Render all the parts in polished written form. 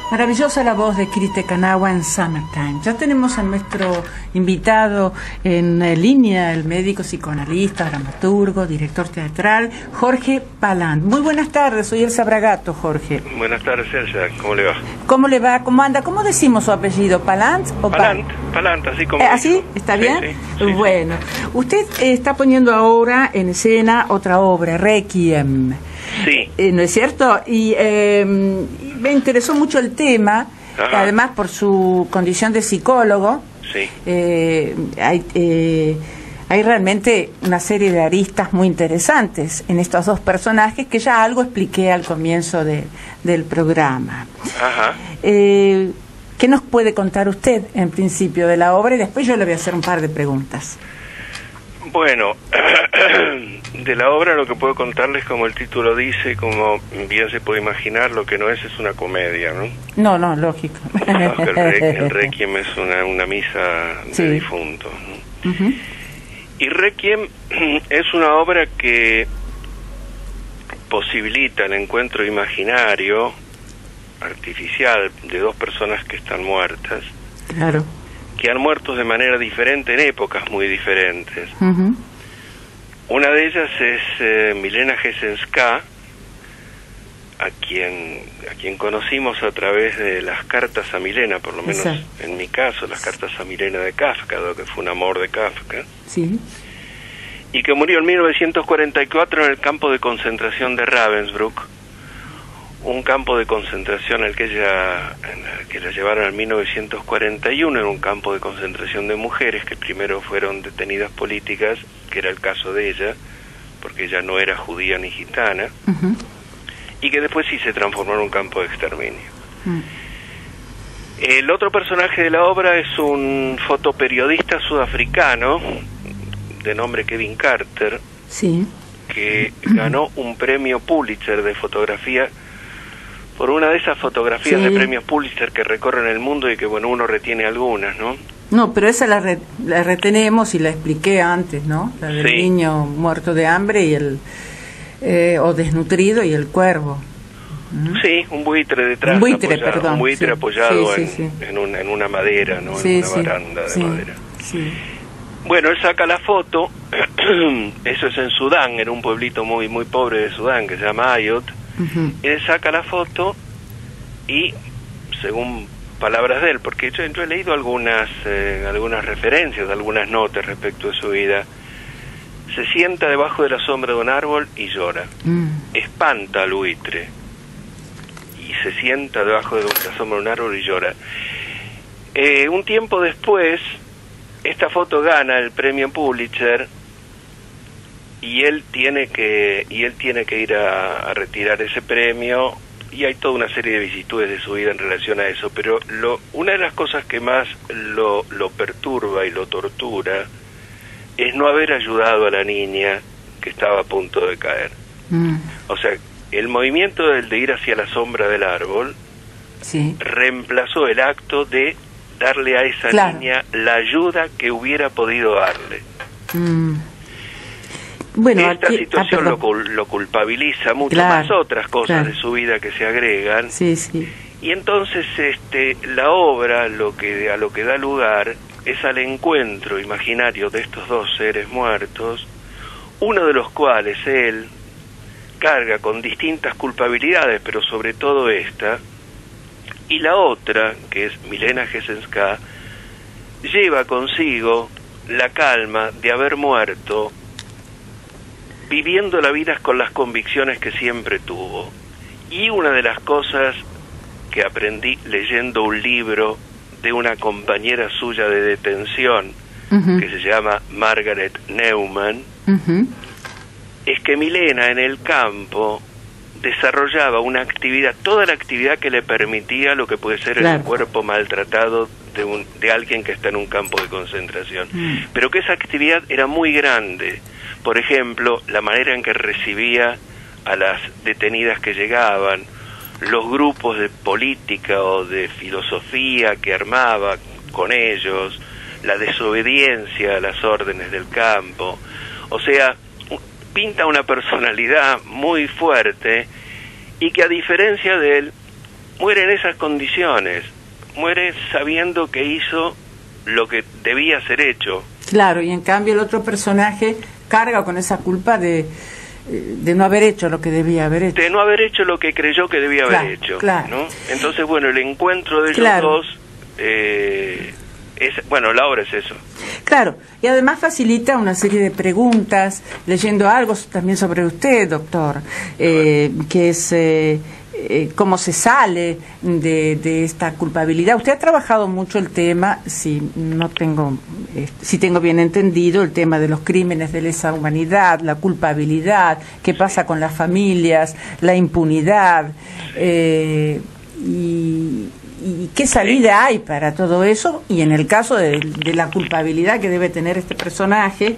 Maravillosa la voz de Kriste Kanawa en Summertime. Ya tenemos a nuestro invitado en línea, el médico psicoanalista, dramaturgo, director teatral, Jorge Palant. Muy buenas tardes, soy Elsa Bragato, Jorge. Buenas tardes, Elsa, ¿cómo le va? ¿Cómo le va? ¿Cómo anda? ¿Cómo decimos su apellido? ¿Palant o Palant, así como... ¿Así? ¿Está bien? Sí. Bueno, usted está poniendo ahora en escena otra obra, Requiem. Sí. ¿No es cierto? Y me interesó mucho el tema, además por su condición de psicólogo. Sí. Hay realmente una serie de aristas muy interesantes en estos dos personajes que ya algo expliqué al comienzo del programa. Ajá. ¿Qué nos puede contar usted en principio de la obra? Y después yo le voy a hacer un par de preguntas. Bueno, de la obra lo que puedo contarles, como el título dice, como bien se puede imaginar, lo que no es una comedia, ¿no? No, lógico. El Requiem es una misa de difuntos, ¿no? Uh-huh. Y Requiem es una obra que posibilita el encuentro imaginario, artificial, de dos personas que están muertas. Claro. Que han muerto de manera diferente en épocas muy diferentes. Uh-huh. Una de ellas es Milena Jesenská, a quien conocimos a través de las cartas a Milena, por lo menos en mi caso, las cartas a Milena de Kafka, que fue un amor de Kafka. Sí. Y que murió en 1944 en el campo de concentración de Ravensbrück, un campo de concentración en el que la llevaron en 1941, en un campo de concentración de mujeres que primero fueron detenidas políticas, que era el caso de ella, porque ella no era judía ni gitana, uh-huh. Y que después sí se transformó en un campo de exterminio. Uh-huh. El otro personaje de la obra es un fotoperiodista sudafricano de nombre Kevin Carter, sí. Que ganó un premio Pulitzer de fotografía por una de esas fotografías de premios Pulitzer que recorren el mundo y que, bueno, uno retiene algunas, ¿no? No, pero esa la retenemos y la expliqué antes, ¿no? La del niño muerto de hambre y o desnutrido y el cuervo. Sí, un buitre detrás. Un buitre, perdón. Un buitre apoyado en una madera, ¿no? En una baranda de madera. Sí. Bueno, él saca la foto, eso es en Sudán, en un pueblito muy, muy pobre de Sudán que se llama Ayot. Uh-huh. Él saca la foto y, según palabras de él, porque yo he leído algunas referencias, algunas notas respecto de su vida, se sienta debajo de la sombra de un árbol y llora. Espanta al buitre y se sienta debajo de la sombra de un árbol y llora. Un tiempo después, esta foto gana el premio Pulitzer y él tiene que ir a retirar ese premio, y hay toda una serie de vicisitudes de su vida en relación a eso, pero una de las cosas que más lo perturba y lo tortura es no haber ayudado a la niña que estaba a punto de caer. O sea, el movimiento de ir hacia la sombra del árbol reemplazó el acto de darle a esa niña la ayuda que hubiera podido darle. Bueno, esta situación lo culpabiliza mucho, más otras cosas de su vida que se agregan. Y entonces la obra a lo que da lugar es al encuentro imaginario de estos dos seres muertos, uno de los cuales él carga con distintas culpabilidades, pero sobre todo esta, y la otra, que es Milena Jesenská, lleva consigo la calma de haber muerto viviendo la vida con las convicciones que siempre tuvo. Y una de las cosas que aprendí leyendo un libro de una compañera suya de detención, uh-huh. que se llama Margaret Neumann, uh-huh. es que Milena en el campo desarrollaba una actividad, toda la actividad que le permitía lo que puede ser el cuerpo maltratado de alguien que está en un campo de concentración, pero que esa actividad era muy grande. Por ejemplo, la manera en que recibía a las detenidas que llegaban, los grupos de política o de filosofía que armaba con ellos, la desobediencia a las órdenes del campo. O sea, pinta una personalidad muy fuerte y que, a diferencia de él, muere en esas condiciones, muere sabiendo que hizo lo que debía ser hecho. Claro, y en cambio el otro personaje carga con esa culpa de no haber hecho lo que debía haber hecho. De no haber hecho lo que creyó que debía haber hecho. Claro. ¿No? Entonces, bueno, el encuentro de ellos dos, bueno, la obra es eso. Claro, y además facilita una serie de preguntas, leyendo algo también sobre usted, doctor, que es cómo se sale de esta culpabilidad. Usted ha trabajado mucho el tema, si tengo bien entendido, el tema de los crímenes de lesa humanidad, la culpabilidad, qué pasa con las familias, la impunidad, y qué salida hay para todo eso, y en el caso de la culpabilidad que debe tener este personaje,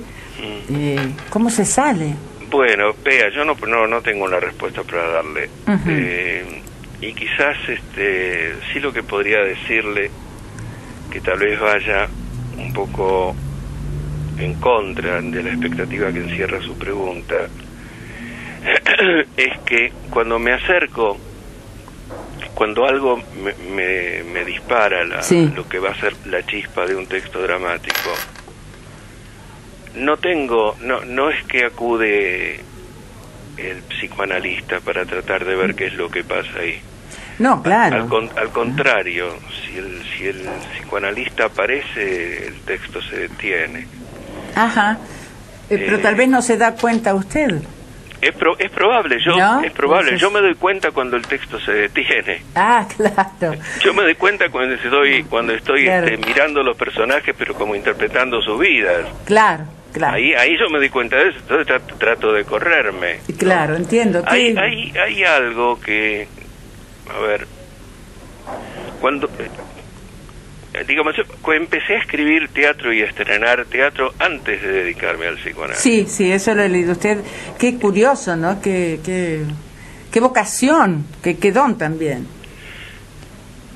¿cómo se sale? Bueno, vea, yo no tengo una respuesta para darle. Y quizás sí lo que podría decirle, que tal vez vaya un poco en contra de la expectativa que encierra su pregunta, es que cuando me acerco, cuando algo me dispara lo que va a ser la chispa de un texto dramático, no es que acude el psicoanalista para tratar de ver qué es lo que pasa ahí. No, claro. Al contrario, si el psicoanalista aparece, el texto se detiene. Ajá. Pero tal vez no se da cuenta usted. Es probable, yo me doy cuenta cuando el texto se detiene. Ah, claro. Yo me doy cuenta cuando estoy claro, mirando los personajes, pero como interpretando sus vidas. Claro, claro. Ahí yo me doy cuenta de eso, entonces trato de correrme. Claro, ¿no? Entiendo. Hay algo que, a ver, cuando digamos, yo empecé a escribir teatro y a estrenar teatro antes de dedicarme al psicoanálisis. Sí, eso lo he leído usted. Qué curioso, ¿no? Qué vocación, qué don también.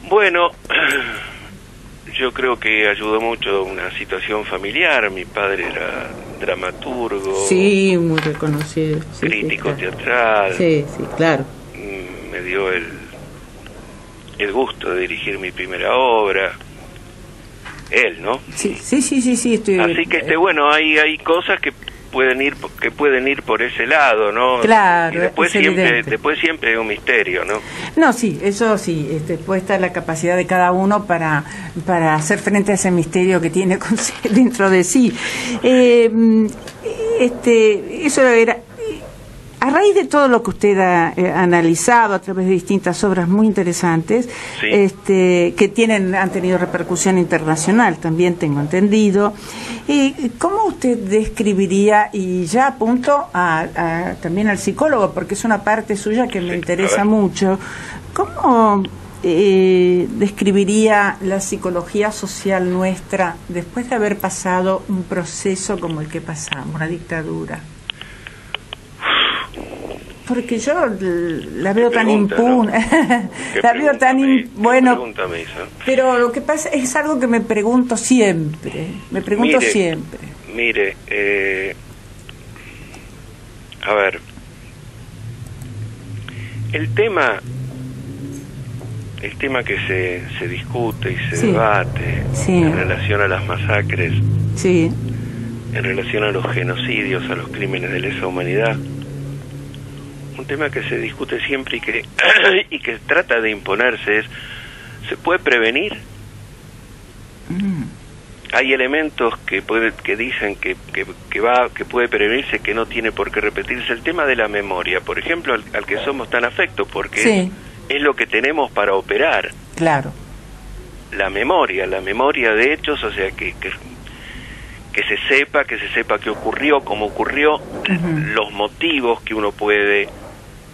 Bueno, yo creo que ayudó mucho una situación familiar. Mi padre era dramaturgo. Sí, muy reconocido. Sí, crítico sí, claro, teatral. Sí, claro. Me dio el gusto de dirigir mi primera obra. Él, ¿no? Sí, estoy... Así que bueno, hay cosas que pueden ir por ese lado, ¿no? Claro. Y después siempre hay un misterio, ¿no? No, sí, eso sí, puede estar la capacidad de cada uno para hacer frente a ese misterio que tiene dentro de sí. Eso era... A raíz de todo lo que usted ha analizado a través de distintas obras muy interesantes, sí, que han tenido repercusión internacional, también tengo entendido, ¿cómo usted describiría, y ya apunto también al psicólogo, porque es una parte suya que me interesa mucho, ¿cómo describiría la psicología social nuestra después de haber pasado un proceso como el que pasamos, una dictadura? Porque yo la veo tan impune, ¿no? La veo tan bueno, pero lo que pasa es algo que me pregunto siempre, siempre. Mire, a ver, el tema que se discute y se debate en relación a las masacres, en relación a los genocidios, a los crímenes de lesa humanidad, un tema que se discute siempre y que trata de imponerse es: ¿se puede prevenir? Hay elementos que dicen que puede prevenirse, que no tiene por qué repetirse. El tema de la memoria, por ejemplo, al que somos tan afectos, porque es lo que tenemos para operar. Claro. La memoria de hechos, o sea, que se sepa qué ocurrió, cómo ocurrió, los motivos que uno puede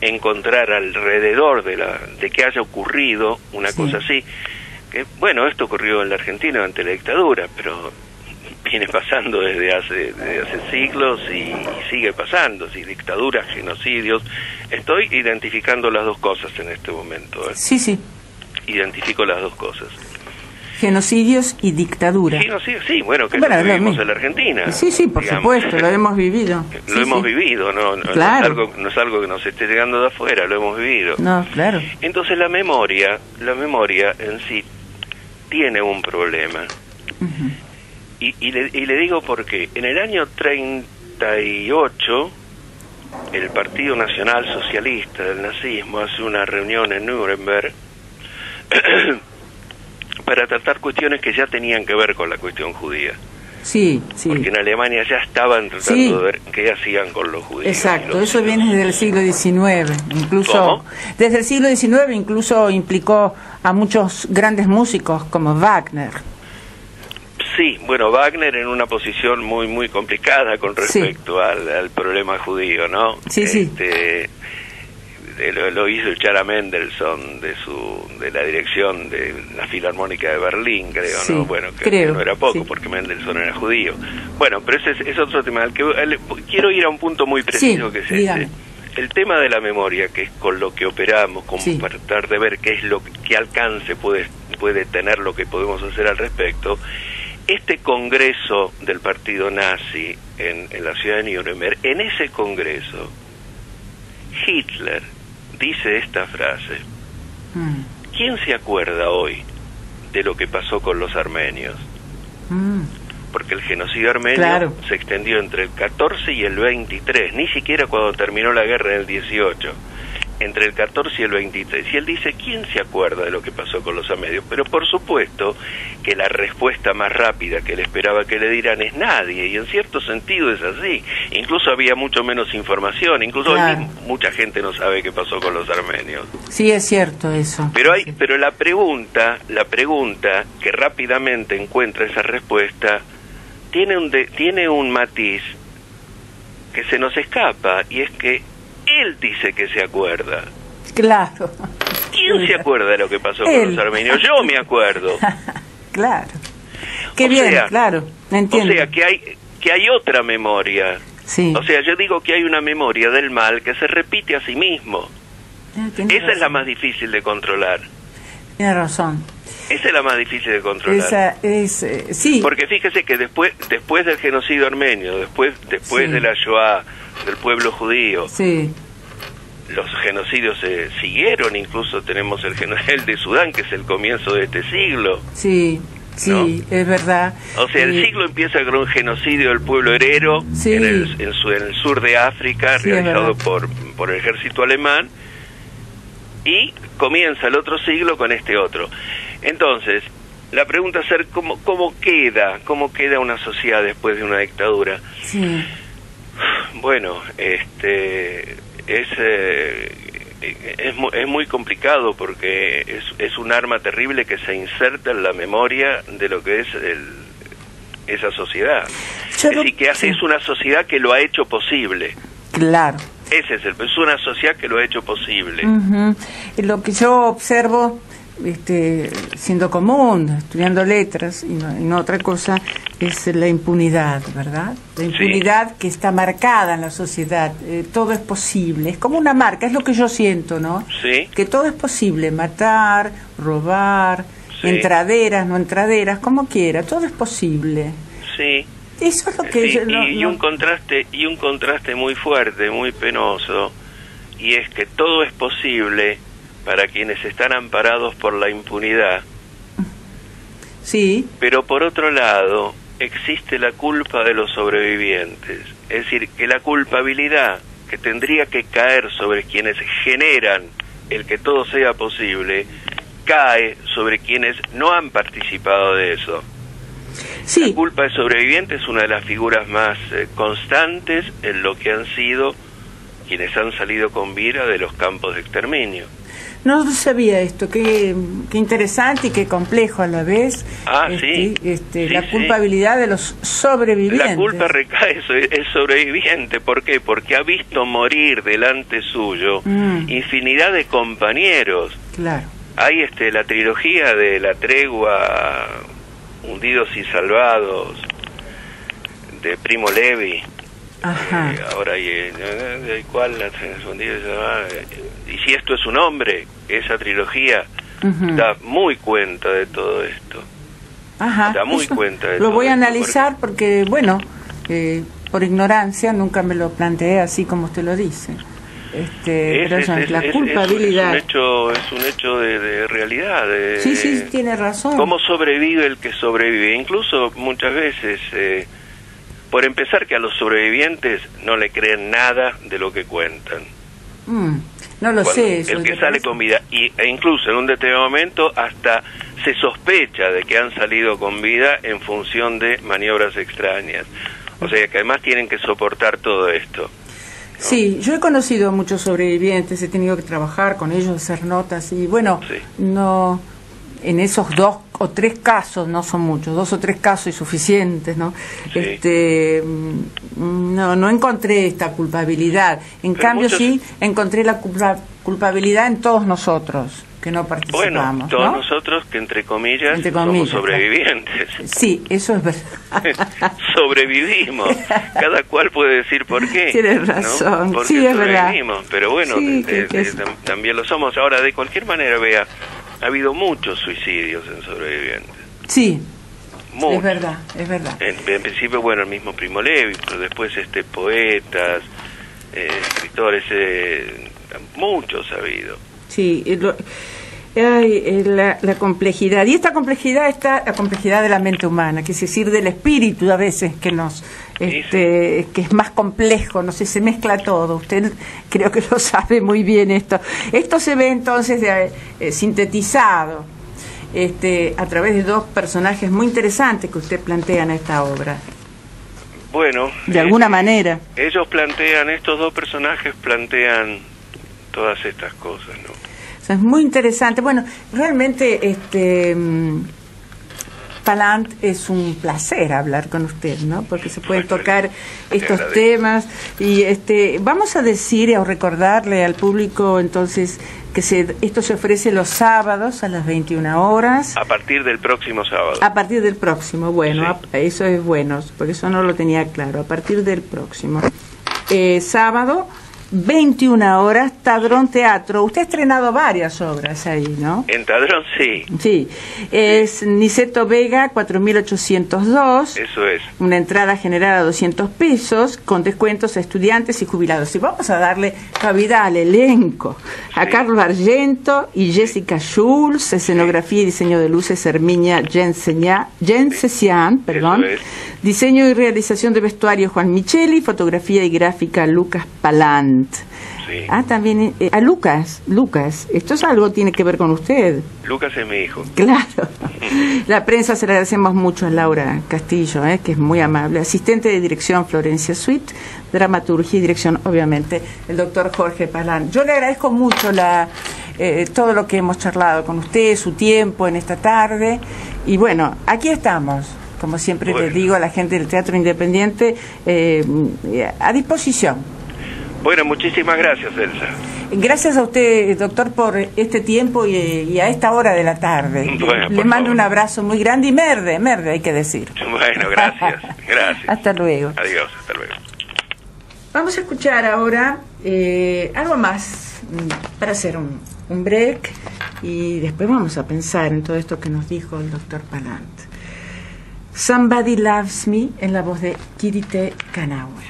encontrar alrededor de que haya ocurrido una cosa así. Que, bueno, esto ocurrió en la Argentina ante la dictadura, pero viene pasando desde hace siglos y sigue pasando, dictaduras, genocidios. Estoy identificando las dos cosas en este momento. Sí. Identifico las dos cosas. Genocidios y dictadura. Sí, bueno, que lo vivimos en la Argentina. Sí, por supuesto, lo hemos vivido. Lo hemos vivido, claro. No es algo que nos esté llegando de afuera, lo hemos vivido. No, claro. Entonces la memoria en sí tiene un problema. Uh-huh. Y le digo por qué. En el año 38, el Partido Nacional Socialista del Nazismo hace una reunión en Nuremberg para tratar cuestiones que ya tenían que ver con la cuestión judía. Sí. Porque en Alemania ya estaban tratando de ver qué hacían con los judíos. Exacto, eso viene desde el siglo XIX. Incluso, ¿cómo? Desde el siglo XIX incluso implicó a muchos grandes músicos como Wagner. Sí, bueno, Wagner en una posición muy muy complicada con respecto al problema judío, ¿no? Sí. Lo hizo Chara Mendelssohn de la dirección de la Filarmónica de Berlín, creo, ¿no? Bueno, que no era poco, porque Mendelssohn era judío. Bueno, pero ese es otro tema. Quiero ir a un punto muy preciso, que es dígame. El tema de la memoria, que es con lo que operamos, como para tratar de ver qué alcance puede tener lo que podemos hacer al respecto. Este congreso del partido nazi en la ciudad de Nuremberg, en ese congreso, Hitler dice esta frase: ¿quién se acuerda hoy de lo que pasó con los armenios? Porque el genocidio armenio se extendió entre el 14 y el 23, ni siquiera cuando terminó la guerra en el 18, entre el 14 y el 23. Y él dice, ¿quién se acuerda de lo que pasó con los armenios? Pero por supuesto que la respuesta más rápida que él esperaba que le dieran es nadie, y en cierto sentido es así. Incluso había mucho menos información, incluso hoy mucha gente no sabe qué pasó con los armenios. Sí, es cierto eso. Pero la pregunta que rápidamente encuentra esa respuesta tiene un matiz que se nos escapa, y es que él dice que se acuerda. Claro. ¿Quién se acuerda de lo que pasó con los armenios? Yo me acuerdo. Claro. Qué bien, claro. Entiendo. O sea, que hay otra memoria. Sí. O sea, yo digo que hay una memoria del mal que se repite a sí mismo. Esa es la más difícil de controlar. Tiene razón. Esa es la más difícil de controlar. Sí. Porque fíjese que después del genocidio armenio, después de la Shoah, del pueblo judío, los genocidios se siguieron. Incluso tenemos el de Sudán, que es el comienzo de este siglo. Sí, ¿no? Es verdad. O sea, el siglo empieza con un genocidio del pueblo herero en el sur de África, realizado por el ejército alemán, y comienza el otro siglo con este otro. Entonces, la pregunta es ¿cómo queda una sociedad después de una dictadura? Sí. Bueno, es muy complicado, porque es un arma terrible que se inserta en la memoria de lo que es esa sociedad. Es decir, que es una sociedad que lo ha hecho posible. Claro. Es una sociedad que lo ha hecho posible. Lo que yo observo, siendo común, estudiando letras y no otra cosa, es la impunidad, ¿verdad? La impunidad que está marcada en la sociedad. Todo es posible, es como una marca, es lo que yo siento, ¿no? Sí. Que todo es posible, matar, robar, entraderas, no entraderas, como quiera, todo es posible. Sí. Eso es lo que un contraste muy fuerte, muy penoso, y es que todo es posible para quienes están amparados por la impunidad. Sí. Pero por otro lado, existe la culpa de los sobrevivientes. Es decir, que la culpabilidad que tendría que caer sobre quienes generan el que todo sea posible, cae sobre quienes no han participado de eso. Sí. La culpa de sobreviviente es una de las figuras más constantes en lo que han sido quienes han salido con vida de los campos de exterminio. No sabía esto, qué interesante y qué complejo a la vez. La culpabilidad de los sobrevivientes. La culpa recae, es sobreviviente. ¿Por qué? Porque ha visto morir delante suyo infinidad de compañeros. Claro. Hay la trilogía de La Tregua, Hundidos y Salvados, de Primo Levi. Ajá. Ahora ¿cuál? Y si esto es un hombre, esa trilogía da muy cuenta de todo esto. Ajá, da muy cuenta de lo voy a esto, analizar porque, bueno, por ignorancia nunca me lo planteé así como usted lo dice. La culpabilidad es un hecho de realidad. Sí, tiene razón. ¿Cómo sobrevive el que sobrevive? Incluso muchas veces, por empezar, que a los sobrevivientes no le creen nada de lo que cuentan. No lo sé. El que sale con vida, e incluso en un determinado momento hasta se sospecha de que han salido con vida en función de maniobras extrañas. O sea que además tienen que soportar todo esto, ¿no? Sí, yo he conocido a muchos sobrevivientes, he tenido que trabajar con ellos, hacer notas y bueno, sí. No, en esos 2 o 3 casos, no son muchos, 2 o 3 casos y suficientes, ¿no? Sí. No encontré esta culpabilidad. En cambio sí encontré la culpabilidad en todos nosotros que no participamos. Bueno, todos, ¿no? Nosotros que entre comillas somos sobrevivientes. Sí, eso es verdad. Sobrevivimos. Cada cual puede decir por qué. Tienes razón. ¿no? Porque sí, es verdad. Pero bueno, sí, también lo somos. Ahora, de cualquier manera, vea, ha habido muchos suicidios en sobrevivientes. Sí. Muchos. Es verdad, es verdad. En principio, bueno, el mismo Primo Levi, pero después poetas, escritores, muchos ha habido. Sí, la complejidad. Y esta complejidad está la complejidad de la mente humana, que es decir, del espíritu a veces que nos que es más complejo, no sé, se mezcla todo. Usted creo que lo sabe muy bien esto. Esto se ve entonces sintetizado a través de 2 personajes muy interesantes que usted plantea en esta obra. Bueno, de alguna manera. Ellos estos 2 personajes plantean todas estas cosas, ¿no? O sea, es muy interesante. Bueno, realmente Palant, es un placer hablar con usted, ¿no? Porque se pueden tocar estos temas y vamos a decir o recordarle al público entonces que esto se ofrece los sábados a las 21 horas. A partir del próximo sábado. A partir del próximo, bueno, sí. Eso es bueno, porque eso no lo tenía claro. A partir del próximo sábado, 21 horas, Tadrón Teatro. Usted ha estrenado varias obras ahí, ¿no? En Tadrón, sí. Sí. Es Niceto Vega, 4802. Eso es. Una entrada general a 200 pesos, con descuentos a estudiantes y jubilados. Y vamos a darle cabida al elenco. A Carlos Argento y Jessica Schulz, escenografía y diseño de luces, Herminia Jensesian, perdón. Diseño y realización de vestuario, Juan Micheli. Fotografía y gráfica, Lucas Palant. Sí. También a Lucas, esto es algo tiene que ver con usted. Lucas es mi hijo. Claro. La prensa se le agradecemos mucho a Laura Castillo, que es muy amable. Asistente de dirección, Florencia Sweet. Dramaturgia y dirección, obviamente, el doctor Jorge Palant. Yo le agradezco mucho todo lo que hemos charlado con usted, su tiempo en esta tarde. Y bueno, aquí estamos. Como siempre les digo a la gente del Teatro Independiente, a disposición. Bueno, muchísimas gracias, Elsa. Gracias a usted, doctor, por este tiempo y a esta hora de la tarde. Bueno, le mando un abrazo muy grande y merde, hay que decir. Bueno, gracias. Hasta luego. Adiós, hasta luego. Vamos a escuchar ahora algo más para hacer un break y después vamos a pensar en todo esto que nos dijo el doctor Palant. Somebody Loves Me, en la voz de Kirite Kanawa.